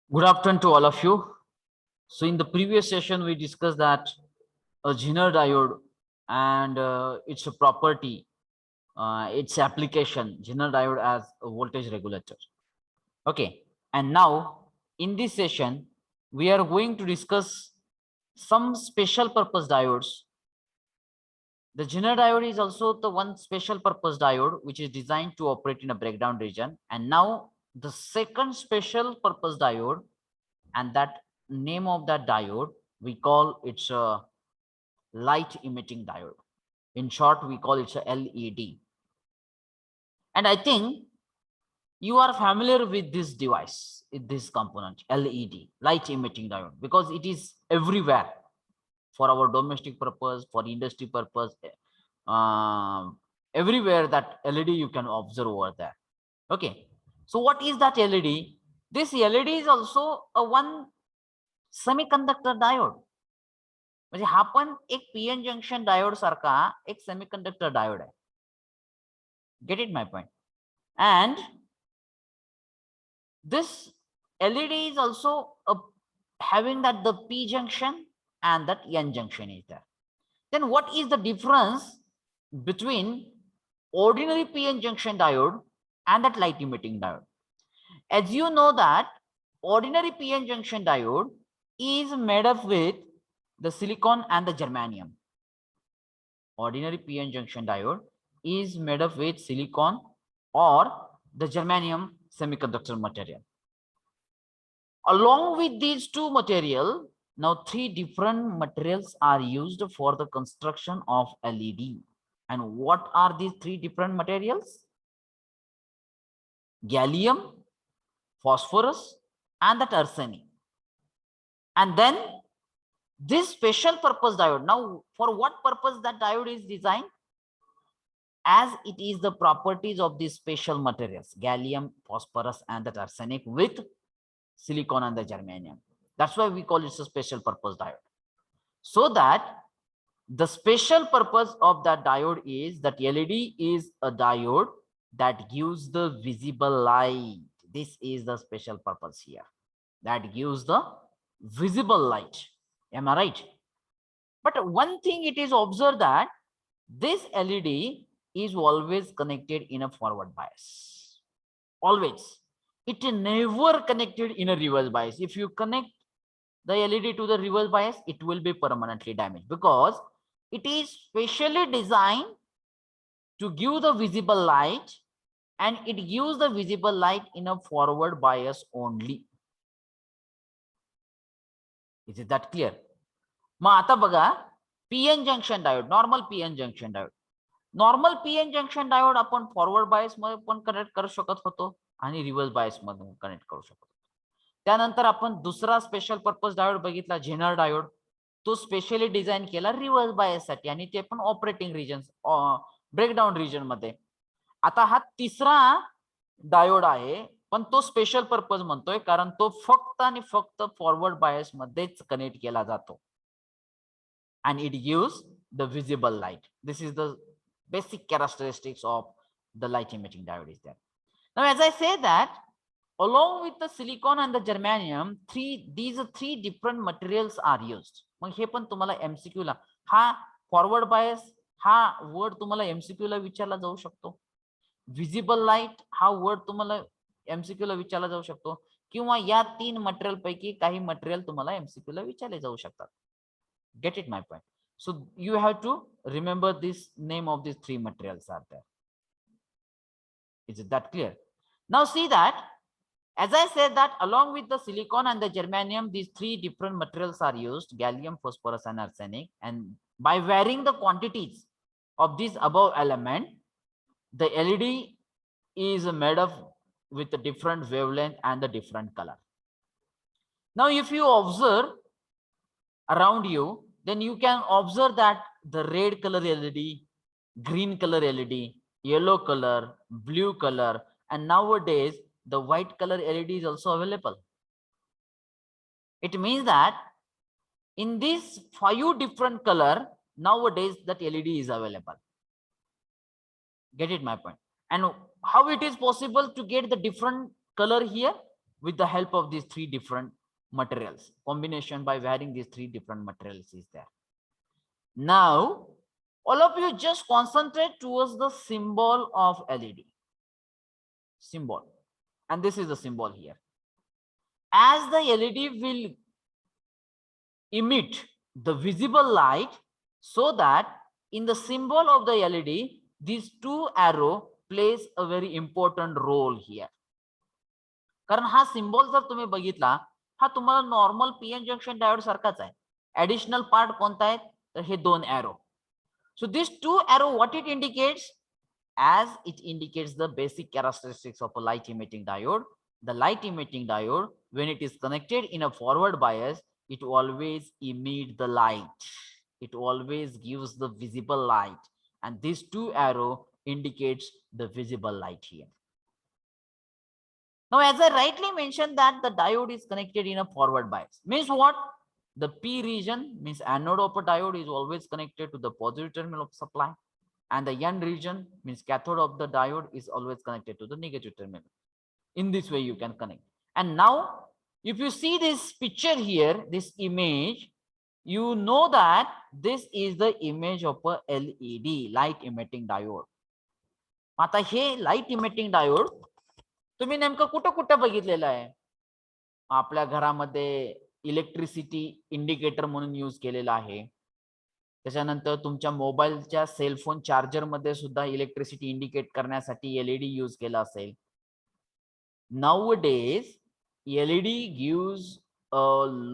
Good afternoon to all of you. So in the previous session, we discussed that a Zener diode and its a property, its application, Zener diode as a voltage regulator. Okay, and now in this session, we are going to discuss some special purpose diodes. The Zener diode is also the one special purpose diode which is designed to operate in a breakdown region. And now the second special purpose diode, and that name of that diode we call it's a light emitting diode. In short, we call it a LED. And I think you are familiar with this device, with this component, LED, light emitting diode, because it is everywhere for our domestic purpose, for industry purpose, everywhere that LED you can observe over there. Okay, so what is that LED? This LED is also a one semiconductor diode. म्हणजे हा पण एक PN junction diode सारखा एक semiconductor diode आहे. Gate it my point. And this LED is also having that the P junction and that N junction is there. Then what is the difference between ordinary PN junction diode and that light emitting diode? As you know that ordinary PN junction diode is made up with the silicon and the germanium. Ordinary PN junction diode is made up with silicon or the germanium semiconductor material. Along with these two material, now three different materials are used for the construction of LED. And what are these three different materials? Gallium, phosphorus, and that arsenic. And then this special purpose diode, now for what purpose that diode is designed? As it is the properties of these special materials, gallium, phosphorus, and that arsenic with silicon and the germanium. That's why we call it a special purpose diode. So that the special purpose of that diode is that LED is a diode that gives the visible light. This is the special purpose here. That gives the visible light. Am I right? But one thing it is observed that this LED is always connected in a forward bias. Always. It is never connected in a reverse bias. If you connect the LED to the reverse bias, it will be permanently damaged because it is specially designed to give the visible light, and it gives the visible light in a forward bias only. Is it that clear? मग आता बघा PN junction diode, normal PN junction diode, normal PN junction diode आपण forward bias मध्ये पण connect करू शकत होतो आणि reverse bias मध्ये कनेक्ट करू शकतो. त्यानंतर आपण दुसरा स्पेशल पर्पज डायोड बघितला, झेनर डायोड. तो स्पेशली डिझाईन केला रिव्हर्स बायस साठी आणि ते पण ऑपरेटिंग रिजन, ब्रेकडाऊन रिजन मध्ये. आता हा तिसरा डायोड आहे, पण तो स्पेशल पर्पज म्हणतोय कारण तो फक्त आणि फक्त फॉरवर्ड बायस मध्येच कनेक्ट केला जातो. And it gives the visible light. This is the basic characteristics of the light emitting diode is there. Now, as I say that, along with the silicon and the germanium, these three different materials are used. मग हे पण तुम्हाला MCQ ला, हा forward bias हा word तुम्हाला MCQ ला विचारला जाऊ शकतो. Visible light हा word तुम्हाला एमसीक्यू ला विचारला जाऊ शकतो, किंवा या तीन मटेरियल पैकी काही मटेरियल तुम्हाला एमसीक्यू ला विचारले जाऊ शकतात. Get it my point? So you have to remember this name of these three materials are there. Is it that clear? Now see that, as I said that along with the silicon and the germanium, these three different materials are used, gallium, phosphorus, and arsenic. And by varying the quantities of this above element, the LED is made of with a different wavelength and the different color. Now if you observe around you, then you can observe that the red color LED, green color LED, yellow color, blue color, and nowadays the white color LED is also available. It means that in these 5 different color, nowadays that LED is available. Get it my point? And how it is possible to get the different color here? with the help of these three different materials. Combination by varying these three different materials is there. Now, all of you just concentrate towards the symbol of LED. Symbol. And this is the symbol here. As the LED will emit the visible light, so that in the symbol of the LED, these two arrow plays a very important role here. कारण हा symbol जर तुम्ही बघितला, हा तुम्हाला normal PN junction diode सारखाच आहे. Additional part कोणता आहे, तर हे दोन arrow. So this two arrow what it indicates, as it indicates the basic characteristics of a light emitting diode. The light emitting diode, when it is connected in a forward bias, it always emits the light. It always gives the visible light, and these two arrow indicates the visible light here. Now, as I rightly mentioned that the diode is connected in a forward bias, means what? The P region means anode of a diode is always connected to the positive terminal of supply, and the N region means cathode of the diode is always connected to the negative terminal. In this way you can connect. And now if you see this picture here, this image, you know that this is the image of a LED, light emitting diode. आता हे light emitting diode तुम्ही नेमकं कुठं कुठं बघितलेलं आहे? आपल्या घरामध्ये electricity indicator म्हणून यूज केलेला आहे. त्याच्यानंतर तुमच्या मोबाईलच्या सेलफोन चार्जर मध्ये सुद्धा इलेक्ट्रिसिटी इंडिकेट करण्यासाठी एलईडी यूज केला असेल. Nowadays LED gives a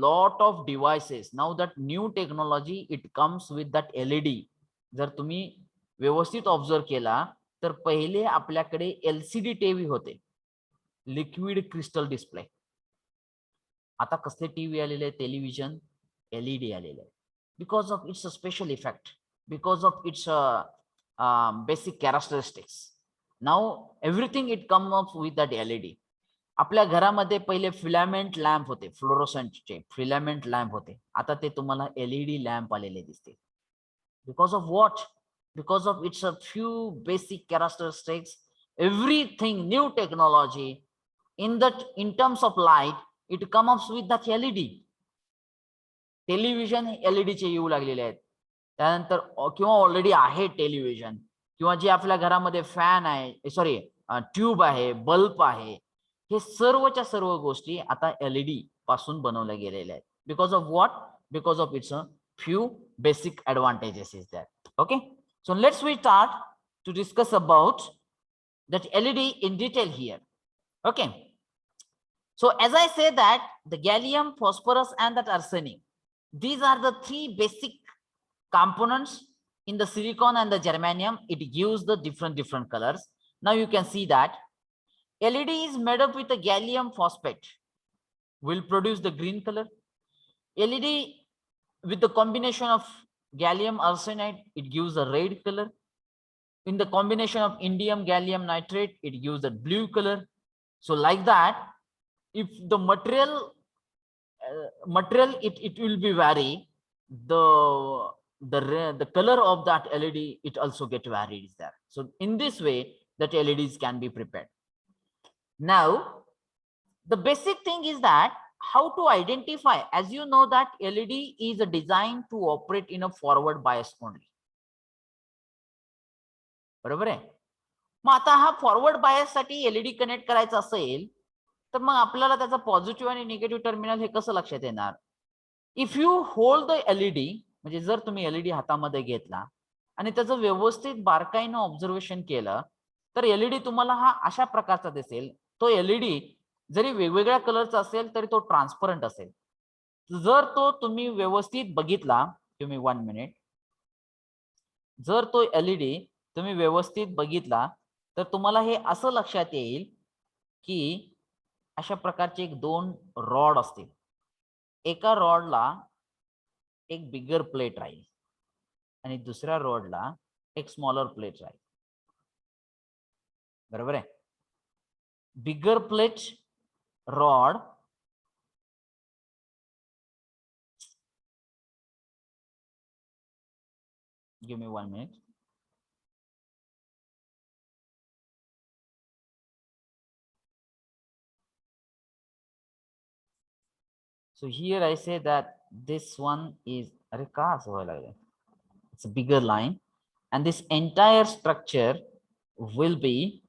lot of devices. Now that new technology, it comes with that LED. जर तुम्ही व्यवस्थित ऑब्झर्व केला तर पहिले आपल्याकडे LCD टीव्ही होते, लिक्विड क्रिस्टल डिस्प्ले. आता कसले टीव्ही आलेले, टेलिव्हिजन LED आलेले आहे. Because of its special effect, because of its basic characteristics. Now everything it comes up with that LED. आपल्या घरामध्ये पहिले फिलामेंट लॅम्प होते, फ्लोरोसेंटचे फिलामेंट लॅम्प होते. आता ते तुम्हाला LED लॅम्प आलेले दिसते. Because of what? Because of its a few basic characteristics. Everything new technology in terms of light, it comes with that LED. Television LED चे येऊ लागलेले आहेत. त्यानंतर किंवा ऑलरेडी आहे टेलिव्हिजन, किंवा जे आपल्या घरामध्ये फॅन आहे, सॉरी ट्यूब आहे, बल्ब आहे, हे सर्वच्या सर्व गोष्टी आता LED पासून बनवल्या गेलेल्या आहेत. Because of what? Because of its few basic advantages is there. Okay, so let's we start to discuss about that LED in detail here. Okay, so as I say that the gallium, phosphorus and that arsenic, these are the three basic components in the silicon and the germanium. It gives the different colors. Now you can see that LED is made up with a gallium phosphate, will produce the green color. LED with the combination of gallium arsenide, it gives a red color. In the combination of indium gallium nitrate, it gives a blue color. So like that, if the material it will be vary, the color of that LED it also get varied is there. So in this way that LEDs can be prepared. Now the basic thing is that how to identify, as you know that LED is designed to operate in a forward bias only. बरोबर आहे. मग आता हा forward bias साठी LED connect करायचा असेल तर मग आपल्याला त्याचा पॉझिटिव्ह आणि निगेटिव्ह टर्मिनल हे कसं लक्षात येणार? If you hold the LED, म्हणजे जर तुम्ही LED हातामध्ये घेतला आणि त्याचं व्यवस्थित बारकाईनं ऑब्झर्वेशन केलं तर LED तुम्हाला हा अशा प्रकारचा दिसेल. तो LED जरी वेगवेगळ्या कलरचा असेल तरी तो ट्रान्सपरंट असेल. जर तो तुम्ही व्यवस्थित बघितला, तुम्ही 1 मिनिट, जर तो LED तुम्ही व्यवस्थित बघितला तर तुम्हाला हे असं लक्षात येईल की अशा प्रकारचे एक दोन रॉड असतील. एका रॉडला एक बिगर प्लेट राहील आणि दुसऱ्या रॉडला एक स्मॉलर प्लेट राहील. बरोबर आहे. बिगर plate rod give me 1 minute. So here I say that this one is, अरे का असं व्हायला लागलंय? It's a bigger line, and this entire structure will be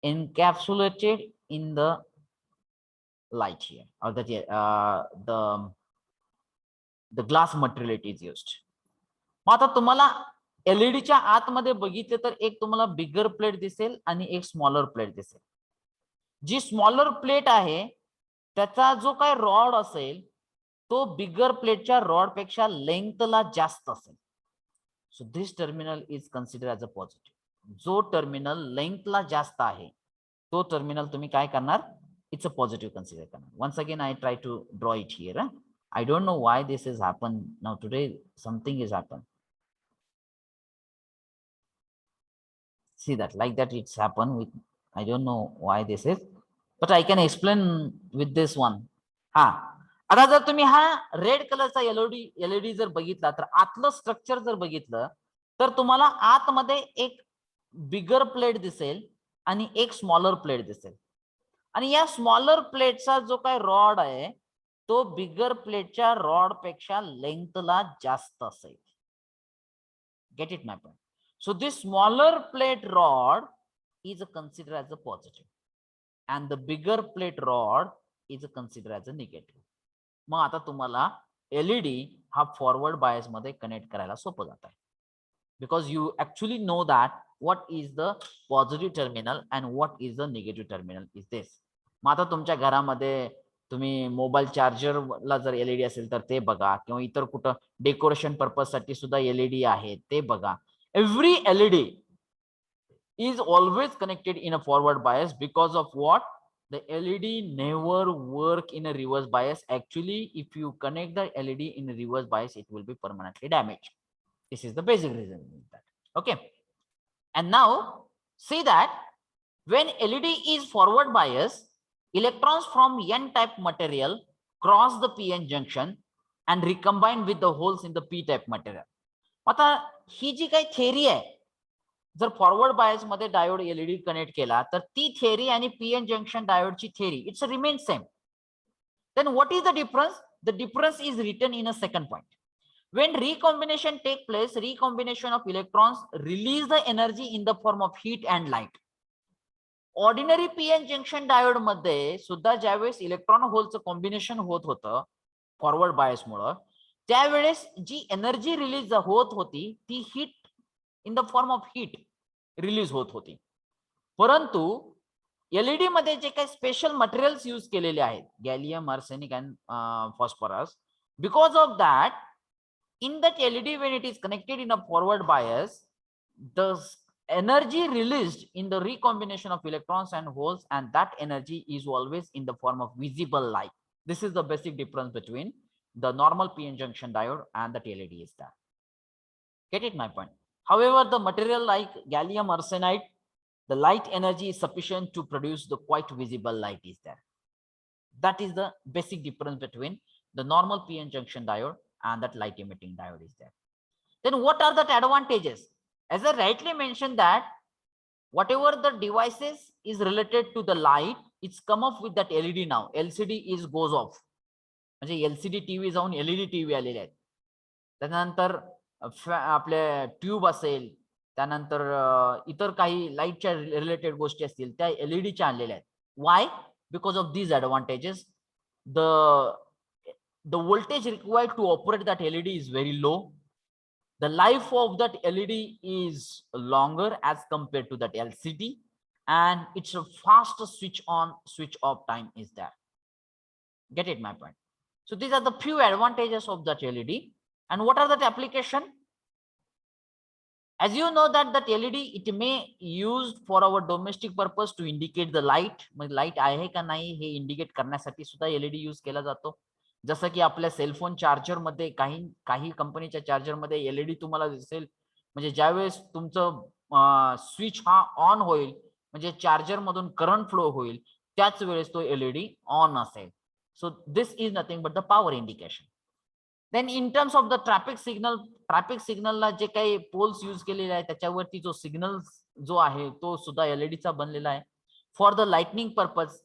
encapsulated in the light here, or the glass material it is used. मग आता तुम्हाला एलईडीच्या आतमध्ये बघितले तर एक तुम्हाला बिगर प्लेट दिसेल आणि एक स्मॉलर प्लेट दिसेल. जी स्मॉलर प्लेट आहे त्याचा जो काय रॉड असेल तो बिगर प्लेटच्या रॉड पेक्षा लेंथला जास्त असेल. So this terminal is consider as a positive. जो टर्मिनल लेंथला जास्त आहे तो टर्मिनल तुम्ही काय करणार, इट्स अ पॉझिटिव्ह कन्सिडर करणार. Once again I try to draw it here. I don't know why this has happened now. Today something has happened. See that, like that it's happened with, I don't know why this is, but I can explain with this one. हा, आता जर तुम्ही हा red कलरचा LED जर बघितला तर आतलं स्ट्रक्चर जर बघितलं तर तुम्हाला आतमध्ये एक बिगर प्लेट दिसेल आणि एक स्मॉलर प्लेट दिसेल. आणि या स्मॉलर प्लेटचा जो काय रॉड आहे तो बिगर प्लेटच्या रॉड पेक्षा लेंथला जास्त असेल. Gate it my point. So this smaller plate rod is considered as a positive, and the bigger plate rod is considered as a negative. मग आता तुम्हाला एलईडी हा फॉरवर्ड बायस मध्ये कनेक्ट करायला सोपं जात आहे, because you actually know that what is the positive terminal and what is the negative terminal is this. मग आता तुमच्या घरामध्ये तुम्ही मोबाईल चार्जरला जर एलईडी असेल तर ते बघा, किंवा इतर कुठं डेकोरेशन पर्पज साठी सुद्धा एलईडी आहे ते बघा. Every LED is always connected in a forward bias because of what? The LED never work in a reverse bias. Actually, if you connect the LED in a reverse bias, it will be permanently damaged. This is the basic reason that. Okay. And now see that when LED is forward bias, electrons from N-type material cross the PN junction and recombine with the holes in the P-type material. आता ही जी काही theory आहे, जर forward bias मध्ये diode LED connect केला तर ती theory आणि PN junction डायोडची theory it's remain same. Then what is the difference? The difference is written in a second point. When recombination take place, recombination of electrons release the energy in the form of heat and light. Ordinary PN junction diode मध्ये सुद्धा ज्यावेळेस electron होलचं combination होत होतं forward bias मुळे, त्यावेळेस जी energy release होत होती ती heat in the form of heat release होत होती. परंतु एलईडी मध्ये जे काही स्पेशल मटेरियल्स यूज केलेले आहेत, gallium, arsenic and phosphorus, because of that in that LED when it is connected in a forward bias, the energy released in the recombination of electrons and holes, and that energy is always in the form of visible light. This is the basic difference between the normal PN junction diode and the LED is that. Get it my point? However, the material like gallium arsenide, the light energy is sufficient to produce the quite visible light is there. That is the basic difference between the normal PN junction diode and that light emitting diode is there. Then what are the advantages? As I rightly mentioned that whatever the devices is related to the light, it's come up with that LED now. LCD is goes off. म्हणजे LCD TV जाऊन LED TV आलेले आहेत. त्यानंतर आपले tube असेल, त्यानंतर इतर काही लाईटच्या रिलेटेड गोष्टी असतील त्या LED च्या आलेल्या आहेत. Why? Because of these advantages, the voltage required to operate that LED is very low. The life of that LED is longer as compared to that LCD, and it's a fast switch on switch off time is there. Get it my point? So these are the few advantages of that LED. And what are that application? As you know that LED it may used for our domestic purpose to indicate the light. म्हणजे light आहे का नाही हे indicate करण्यासाठी सुद्धा LED use केला जातो. जसं की आपल्या सेलफोन चार्जर मध्ये काही कंपनीच्या चार्जर मध्ये एलईडी तुम्हाला दिसेल, म्हणजे ज्यावेळेस तुमचं स्विच हा ऑन होईल म्हणजे चार्जर मधून करंट फ्लो होईल त्याच वेळेस तो एलईडी ऑन असेल. So this is nothing but the power indication. Then in terms of the traffic सिग्नलला जे काही पोल्स यूज केलेले आहे त्याच्यावरती जो सिग्नल जो आहे तो सुद्धा एलईडीचा बनलेला आहे. फॉर द लाइटनिंग पर्पज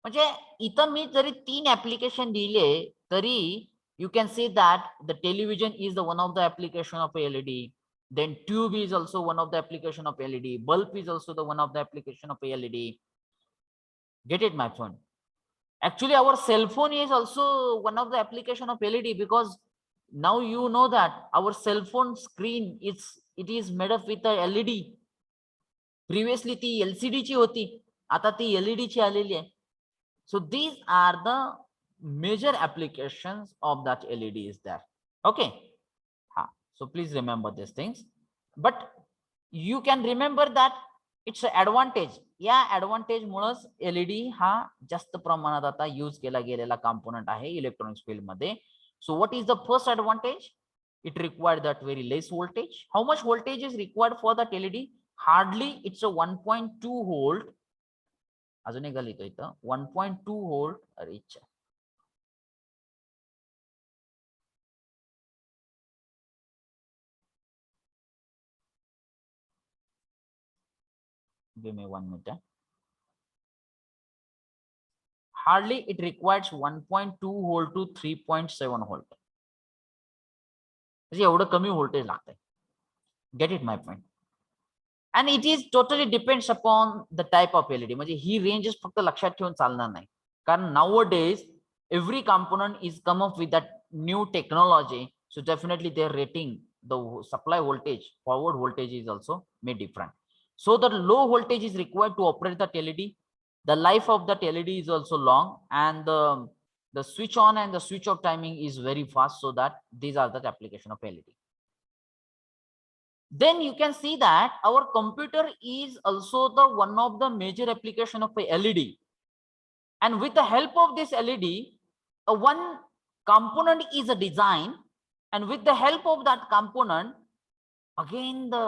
म्हणजे इथं मी जरी 3 ऍप्लिकेशन दिले तरी you can see that the television is the one of the application of LED, then tube is also one of the application of LED, bulb is also the one of the application of LED. Get it, my friend? Actually our cell phone is also one of the application of LED, because now you know that our cell phone screen it is made up with a LED. Previously ती LCD ची होती, आता ती LED ची आलेली आहे. So these are the major applications of that LED is there. Okay. So please remember these things. But you can remember that it's an advantage. या advantage मुळेच LED हा जास्त प्रमाणात आता यूज केला गेलेला component आहे इलेक्ट्रॉनिक्स फील्ड मध्ये. So what is the first advantage? It required that very less voltage. How much voltage is required for that LED? Hardly it's a 1.2 volt. अजून एक लिहितो इथं 1.2 volt reach. Give me 1 minute. Hardly it requires 1.2 volt to 3.7 volt. म्हणजे एवढं कमी voltage लागतंय. Get it, my friend? And it is totally depends upon the type of LED. म्हणजे ही range फक्त लक्षात ठेवून चालणार नाही, कारण nowadays every component is come up with that new technology, so definitely their rating, the supply voltage, forward voltage is also made different. So the low voltage is required to operate that LED. The life of that LED is also long, and the switch on and the switch off timing is very fast, so that these are the application of LED. Then you can see that our computer is also the one of the major application of a LED, and with the help of this LED, one component is a design, and with the help of that component, again the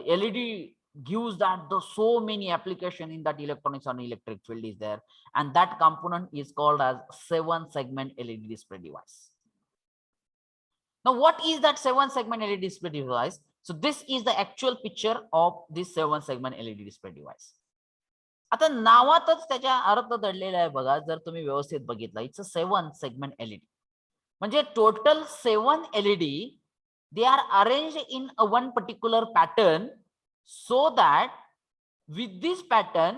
LED gives that the so many application in that electronics and electric field is there, and that component is called as 7-segment LED display device. Now what is that 7-segment LED display device? So this is the actual picture of this 7-segment LED display device. आता नावातच त्याच्या अर्थ दडलेला आहे बघा, जर तुम्ही व्यवस्थित बघितलं, it's a 7-segment LED. म्हणजे total 7 LED, they are arranged in a one particular pattern, so that with this pattern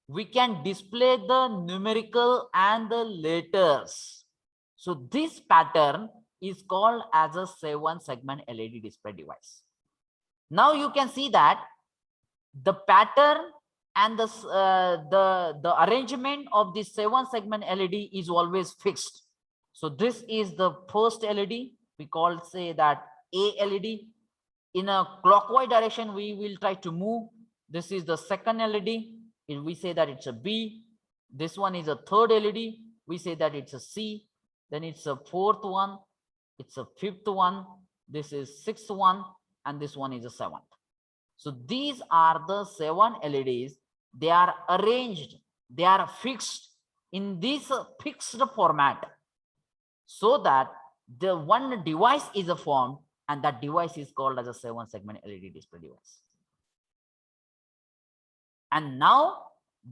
we can display the numerical and the letters. So this pattern is called as a 7-segment LED display device. Now you can see that the pattern and the arrangement of this 7-segment LED is always fixed. So this is the first LED, we call say that A LED. In a clockwise direction we will try to move. This is the second LED, we say that it's a B. This one is a third LED, we say that it's a C. Then it's a fourth one, it's a fifth one, this is sixth one, and this one is a seventh. So these are the 7 LEDs. They are arranged, they are fixed in this fixed format, so that the one device is formed, and that device is called as a 7-segment LED display device. And now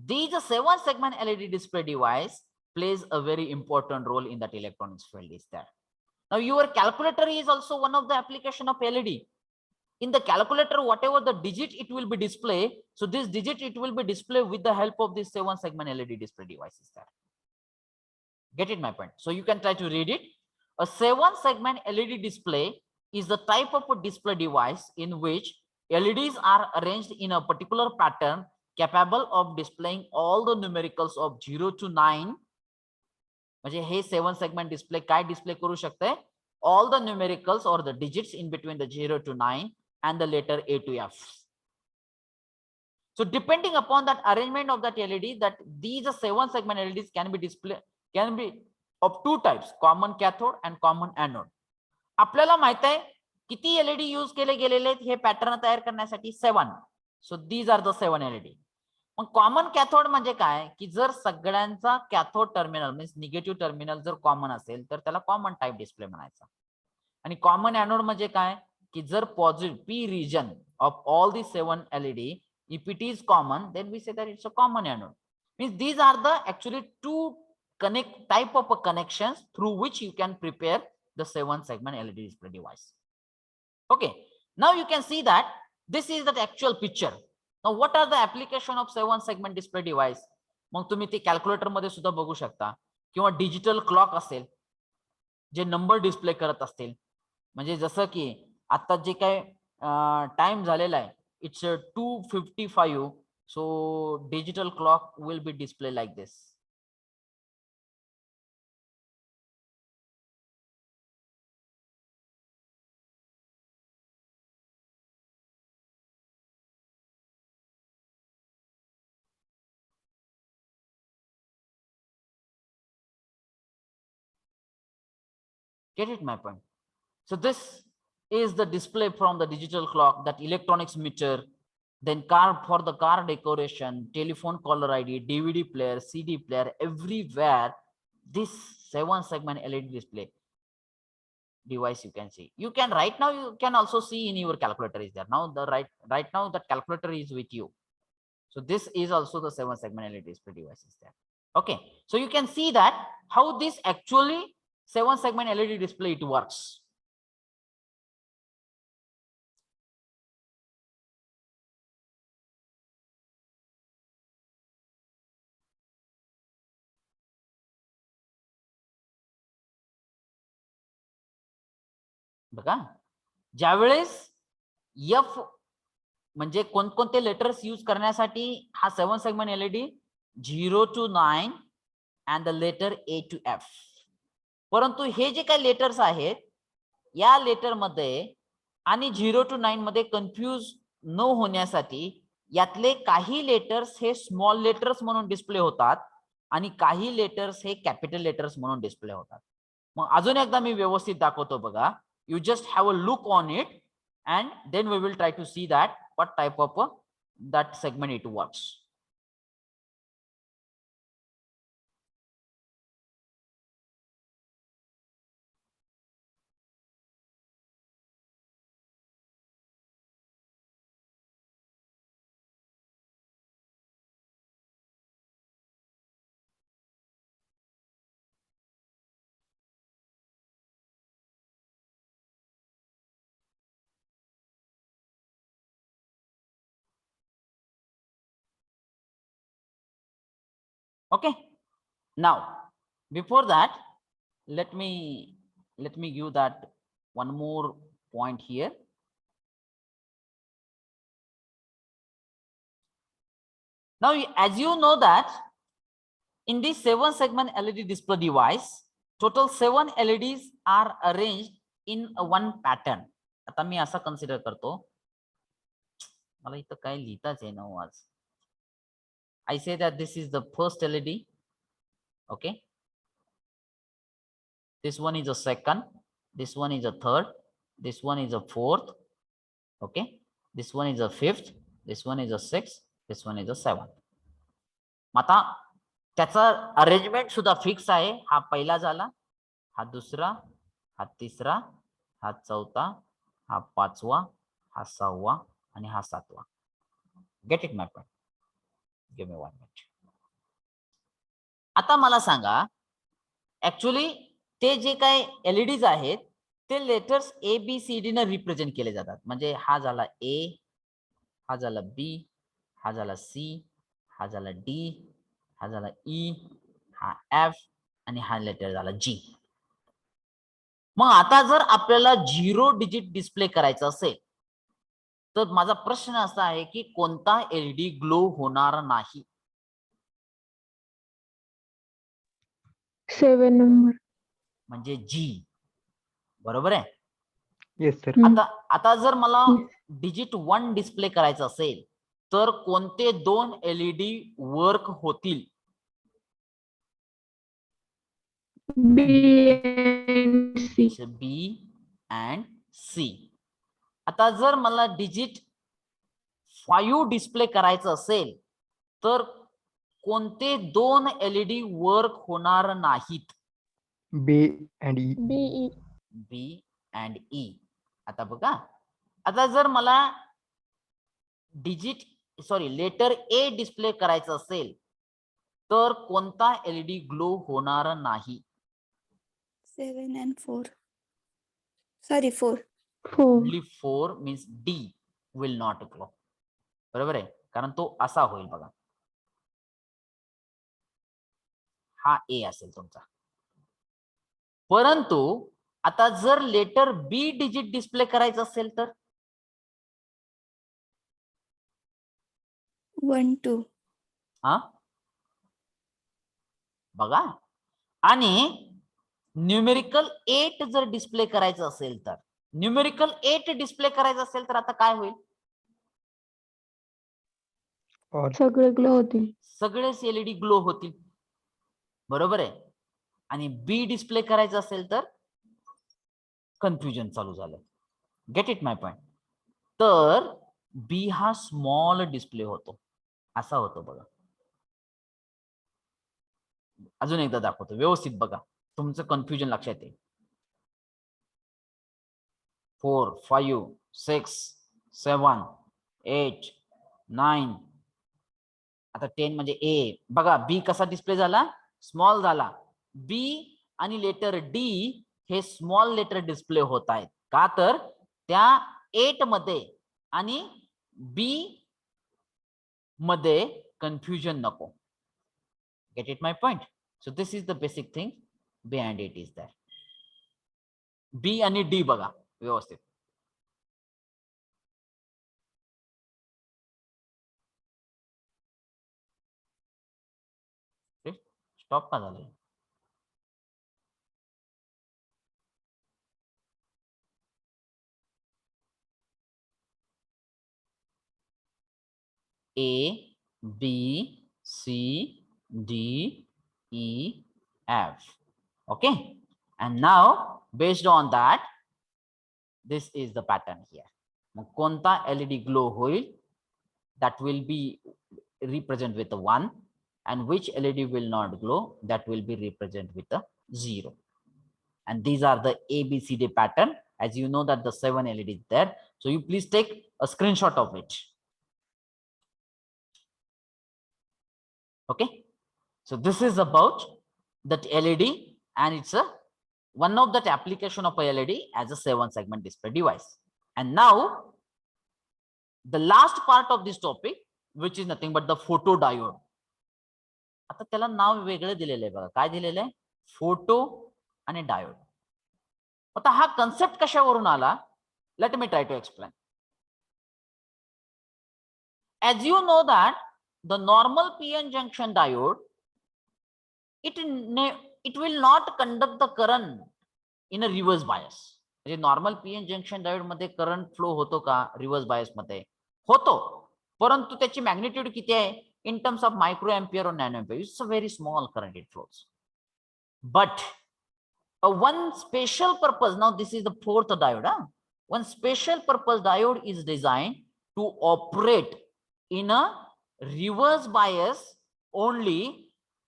these 7-segment LED display device plays a very important role in that electronics field is there. Now your calculator is also one of the application of LED. In the calculator, whatever the digit it will be display, so this digit it will be displayed with the help of this 7-segment LED display device is there. Get it, my friend? So you can try to read it. A 7-segment LED display is the type of a display device in which LEDs are arranged in a particular pattern capable of displaying all the numericals of 0 to 9. म्हणजे हे 7-segment display काय display करू शकते? All the numericals or the digits in between the 0 to 9 and the letter A to F. So depending upon that arrangement of that LED, that these 7-segment LEDs can be of two types, common cathode and common anode. आपल्याला माहित आहे किती LED use केले गेलेले आहेत हे pattern तयार करण्यासाठी? 7. So these are the 7 LED. मग कॉमन कॅथोड म्हणजे काय की जर सगळ्यांचा cathode terminal means negative terminal जर कॉमन असेल तर त्याला कॉमन टाइप डिस्प्ले म्हणायचा. आणि कॉमन एनोड म्हणजे काय की जर positive P region of all the 7 LED, if it is common, then we say that it's a common anode. Means these are the actually two type of connections through which you can prepare the 7-segment LED display device. Okay, now you can see that this is the actual picture. Now what are the application of 7-segment display device? मग तुम्ही ते calculator मध्ये सुद्धा बघू शकता, किंवा digital clock असेल जे number display करत असतील. म्हणजे जसं की आता जे काय टाइम झालेला आहे, it's 2:55. So digital clock will be display like this. Get it, my point? So this is the display from the digital clock, that electronics meter, then car for the car decoration, telephone caller ID, DVD player, CD player, everywhere this 7-segment LED display device you can see. You can right now, you can also see in your calculator is there. Now the right now that calculator is with you. So this is also the 7-segment LED display device is there. Okay, so you can see that how this actually 7-segment LED display it works. बघा, ज्यावेळेस F म्हणजे कोणकोणते letters use करण्यासाठी हा 7-segment LED 0 to 9 and the letter A to F. परंतु हे जे काही letters आहेत, या लेटर मध्ये आणि 0 to 9 मध्ये कन्फ्यूज न होण्यासाठी यातले काही लेटर्स हे स्मॉल लेटर्स म्हणून डिस्प्ले होतात आणि काही लेटर्स हे कॅपिटल लेटर्स म्हणून डिस्प्ले होतात. मग अजून एकदा मी व्यवस्थित दाखवतो बघा. You just have a look on it and then we will try to see that what type of that segment it works. Okay, now before that let me give that one more point here. Now as you know that in this 7-segment LED display device, total 7 LEDs are arranged in one pattern. आता मी असा consider करतो, मला इथं काय लिहिताच आहे ना आज. I say that this is the first LED. Okay, this one is a second, this one is a third, this one is a fourth. Okay, this one is a fifth, this one is a sixth, this one is a seventh. आता त्याचा arrangement सुद्धा fix आहे. हा पहिला झाला, हा दुसरा, हा तिसरा, हा चौथा, हा पाचवा, हा सहावा आणि हा सातवा. Gate it my point? Give me 1 minute. आता मला सांगा, ऍक्च्युअली ते जे काय एलईडीज आहेत ते letters A B C D ने रिप्रेझेंट केले जातात. म्हणजे हा झाला ए, हा झाला बी, हा झाला सी, हा झाला डी, हा झाला ई, हा एफ आणि हा लेटर झाला जी. मग आता जर आपल्याला 0 डिजिट डिस्प्ले करायचं असेल तर माझा प्रश्न असा आहे की कोणता एलईडी ग्लो होणार नाही? 7 नंबर म्हणजे जी. बरोबर आहे? Yes sir. आता जर मला डिजिट 1 डिस्प्ले करायचं असेल तर कोणते 2 एलईडी वर्क होतील? बी अँड सी. आता जर मला डिजिट 5 डिस्प्ले करायचं असेल तर कोणते 2 एलईडी वर्क होणार नाहीत? B and E. B and E. आता बघा, आता जर मला लेटर ए डिस्प्ले करायचं असेल तर कोणता एलईडी ग्लो होणार नाही? 7 and 4. Sorry, 4. 4. Only 4 means D will not glow. बरोबर आहे, कारण तो असा होईल बघा, हा ए असेल तुमचा. परंतु आता जर लेटर बी डिजिट डिस्प्ले करायचं असेल तर 1, 2. हा बघा, आणि न्यूमेरिकल 8 जर डिस्प्ले करायचं असेल तर न्यूमेरिकल 8 डिस्प्ले करायचं असेल तर आता काय होईल? और सगळे ग्लो होतील. सगळेच एलईडी ग्लो होतील. बरोबर आहे. आणि बी डिस्प्ले करायचं असेल तर कन्फ्युजन चालू झालं. Gate it my point. तर बी हा स्मॉल डिस्प्ले होतो, असा होतो बघा. अजून एकदा दाखवतो, व्यवस्थित बघा, तुमचं कन्फ्युजन लक्षात येईल. 4, 5, 6, 7, 8, 9, आता 10 म्हणजे ए. बघा बी कसा डिस्प्ले झाला, स्मॉल झाला. बी आणि लेटर डी हे स्मॉल लेटर डिस्प्ले होत आहेत. का तर त्या 8 मध्ये आणि बी मध्ये कन्फ्युजन नको. Get it my point. So this is the basic thing behind it is that. B आणि डी बघा व्यवस्थित. स्टॉप का झालं? A, B, C, D, E, F. Okay. And now based on that, this is the pattern here. मग कोणता LED glow होईल? That will be represent with a 1, and which LED will not glow? That will be represent with a 0. And these are the ABCD pattern. As you know that the 7 LED is there. So you please take a screenshot of it. Okay. So this is about that LED, and it's a one of that application of a LED as a 7-segment display device. And now the last part of this topic, which is nothing but the photodiode. आता त्याला नाव वेगळं दिलेलं आहे बघा. काय दिलेलं आहे? Photo आणि डायोड. आता हा कन्सेप्ट कशावरून आला? Let me try to explain. As you know that the normal PN junction diode, it will not conduct the current in a reverse bias. म्हणजे नॉर्मल पीएन जंक्शन डायोड मध्ये current flow होतो का? Reverse bias मध्ये होतो, परंतु त्याची magnitude किती आहे? In terms of micro ampere और nano ampere. It's a very small current it flows. But one special purpose, now this is the fourth diode, one special purpose diode is designed to operate in a reverse bias only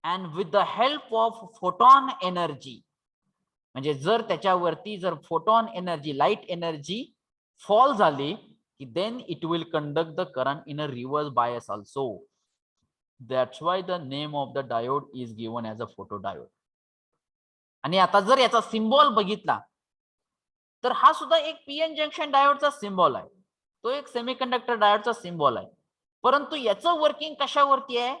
and with the help of photon energy. म्हणजे जर त्याच्यावरती जर photon energy, light energy fall झाली की then it will conduct the current in a reverse bias also. That's why the name of the diode is given as a photo diode. आणि आता जर याचा सिम्बॉल बघितला तर हा सुद्धा एक पीएन जंक्शन डायोडचा सिम्बॉल आहे. तो एक सेमीकंडक्टर डायोडचा सिम्बॉल आहे, परंतु याचं वर्किंग कशावरती आहे?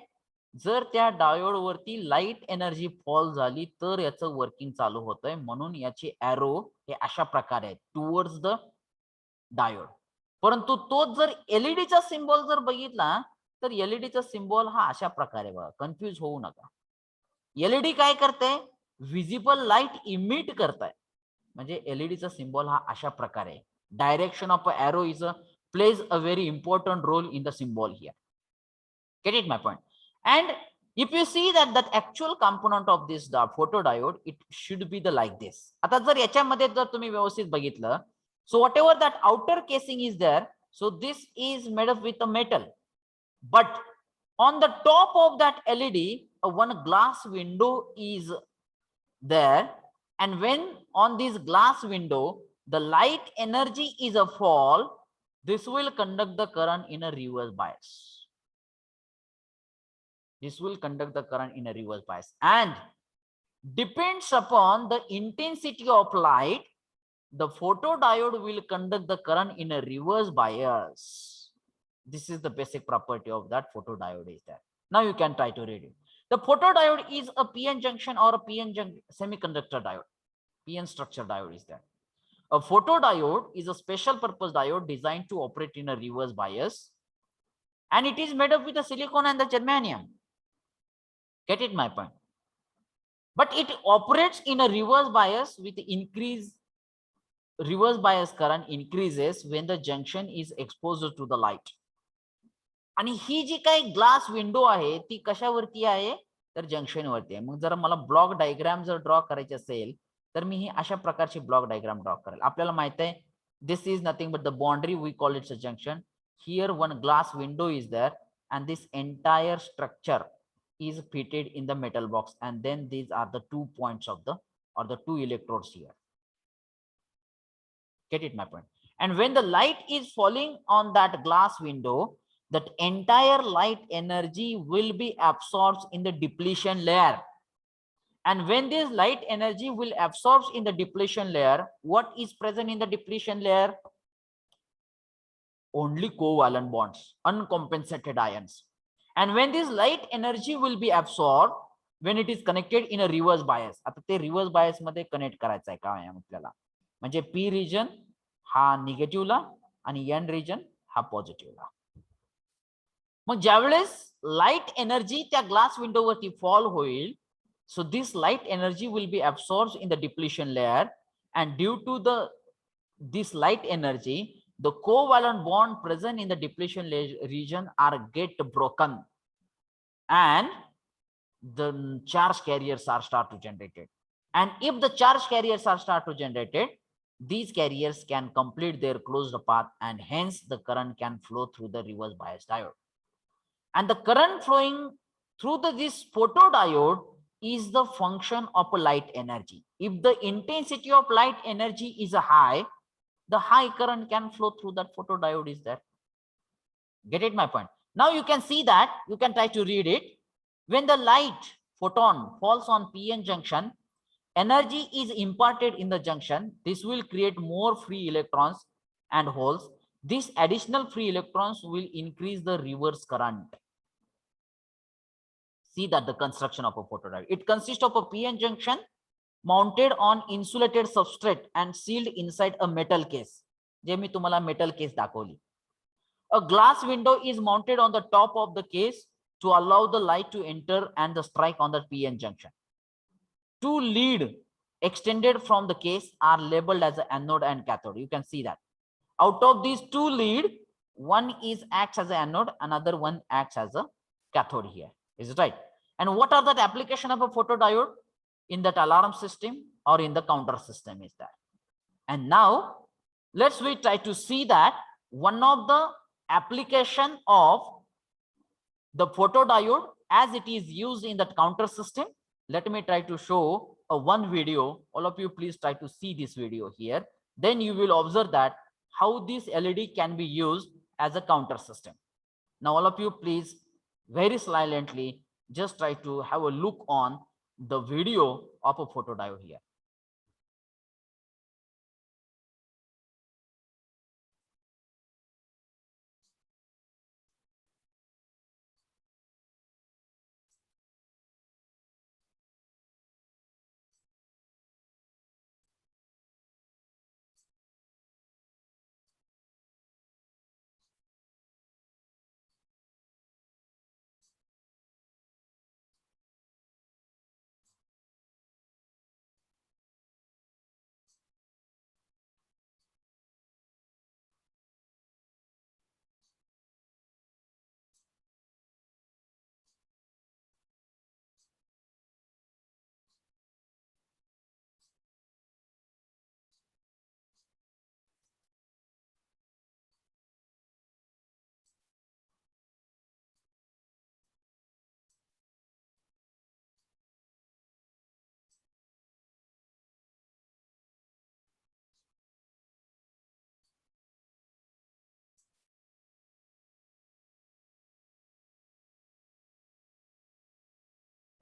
जर त्या डायोड वरती लाईट एनर्जी फॉल झाली तर याचं वर्किंग चालू होतंय. म्हणून याचे एरो हे अशा प्रकारे आहेत टुवर्ड्स द डायोड. परंतु तो जर एलईडीचा सिम्बॉल जर बघितला तर एलईडीचा सिम्बॉल हा अशा प्रकारे बघा. कन्फ्यूज होऊ नका. एलईडी काय करते? विजिबल लाईट इमिट करताय. म्हणजे एलईडीचा सिम्बॉल हा अशा प्रकारे. Direction of arrow is plays a very important role in the symbol here. Get it my point? And if you see that actual component of this photodiode, it should be the like this. आता जर याच्यामध्ये जर तुम्ही व्यवस्थित बघितलं, so whatever that outer casing is there, so this is made up with a metal, but on the top of that LED one glass window is there, and when on this glass window the light energy is a fall, this will conduct the current in a reverse bias. This will conduct the current in a reverse bias, and depends upon the intensity of light, the photodiode will conduct the current in a reverse bias. This is the basic property of that photodiode is that. Now you can try to read it. The photodiode is a PN junction or a PN semiconductor diode. PN structure diode is that. A photodiode is a special purpose diode designed to operate in a reverse bias, and it is made up with the silicon and the germanium. Get it my point? But it operates in a reverse bias with increase. Reverse bias current increases when the junction is exposed to the light. आणि ही जी काही glass window आहे ती कशावरती आहे तर junction वरती आहे. मग जर मला ब्लॉक डायग्राम जर ड्रॉ करायची असेल तर मी ही अशा प्रकारची ब्लॉक डायग्राम ड्रॉ करेल. आपल्याला माहित आहे this is nothing but the boundary we call it's a junction. Here one glass window is there and this entire structure is fitted in the metal box, and then these are the 2 points of the or the 2 electrodes here. Get it my point? And when the light is falling on that glass window, that entire light energy will be absorbed in the depletion layer. And when this light energy will absorb in the depletion layer, what is present in the depletion layer? Only covalent bonds, uncompensated ions. And when this light energy will be absorbed when it is connected in a reverse bias. आता ते reverse bias मध्ये connect करायचं आहे का आपल्याला, म्हणजे P region हा निगेटिव्हला आणि N region हा पॉझिटिव्हला. मग ज्यावेळेस लाईट एनर्जी त्या ग्लास विंडो वरती फॉल होईल, so this light energy will be absorbed in the depletion layer, and due to this light energy, the covalent bond present in the depletion region are get broken, and the charge carriers are start to generated. And if the charge carriers are start to generated, these carriers can complete their closed path, and hence the current can flow through the reverse bias diode. And the current flowing through this photodiode is the function of a light energy. If the intensity of light energy is high, the high current can flow through that photodiode is there. Get it my point? Now you can see that, you can try to read it. When the light photon falls on PN junction, energy is imparted in the junction. This will create more free electrons and holes. These additional free electrons will increase the reverse current. See that the construction of a photodiode. It consists of a PN junction mounted on insulated substrate and sealed inside a metal case. जे मी तुम्हाला metal case दाखवली. A glass window is mounted on the top of the case to allow the light to enter and the strike on the PN junction. 2 leads extended from the case are labeled as an anode and cathode. You can see that. Out of these 2 leads, one is acts as an anode, another one acts as a cathode here. Is it right? And what are the application of a photodiode? In that alarm system or in the counter system is that. And now let's we try to see that one of the application of the photodiode as it is used in that counter system. Let me try to show a one video. All of you please try to see this video here. Then you will observe that how this LED can be used as a counter system. Now all of you please very silently just try to have a look on the video of a photodiode here.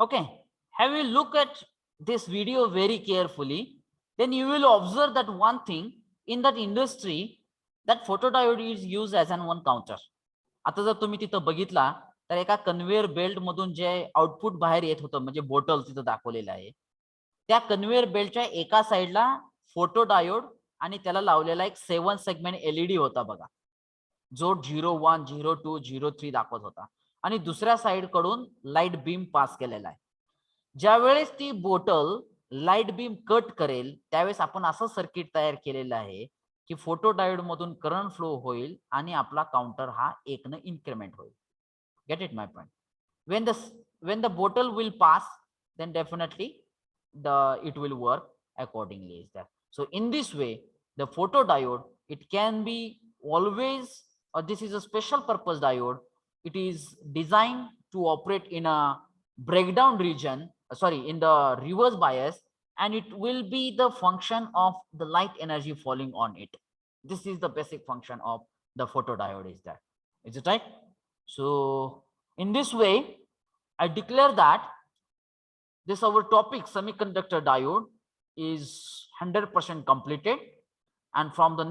Okay, have you look at this video very carefully, then you will observe that one thing in that industry, that photodiode is used as an one counter. आता जर तुम्ही तिथं बघितला तर एका conveyor belt मधून जे output बाहेर येत होतं म्हणजे बोटल तिथं दाखवलेलं आहे, त्या कन्व्हेअर बेल्टच्या एका साइडला फोटोडायोड आणि त्याला लावलेला एक 7 सेगमेंट एलईडी होता बघा, जो 01, 02, 03 दाखवत होता, आणि दुसऱ्या साइड कडून लाईट बीम पास केलेला आहे. ज्यावेळेस ती बोटल लाईट बीम कट करेल त्यावेळेस आपण असं सर्किट तयार केलेलं आहे की फोटोडायोड मधून करंट फ्लो होईल आणि आपला काउंटर हा 1 ने इन्क्रीमेंट होईल. Gate it my point? when the bottle will pass, then definitely it will work accordingly. Is that so? In this way, the photodiode, it can be always, this is a special purpose diode. It is designed to operate in a breakdown region, in the reverse bias, and it will be the function of the light energy falling on it. This is the basic function of the photodiode. Is it right? So in this way, I declare that this our topic semiconductor diode is 100% completed, and from the next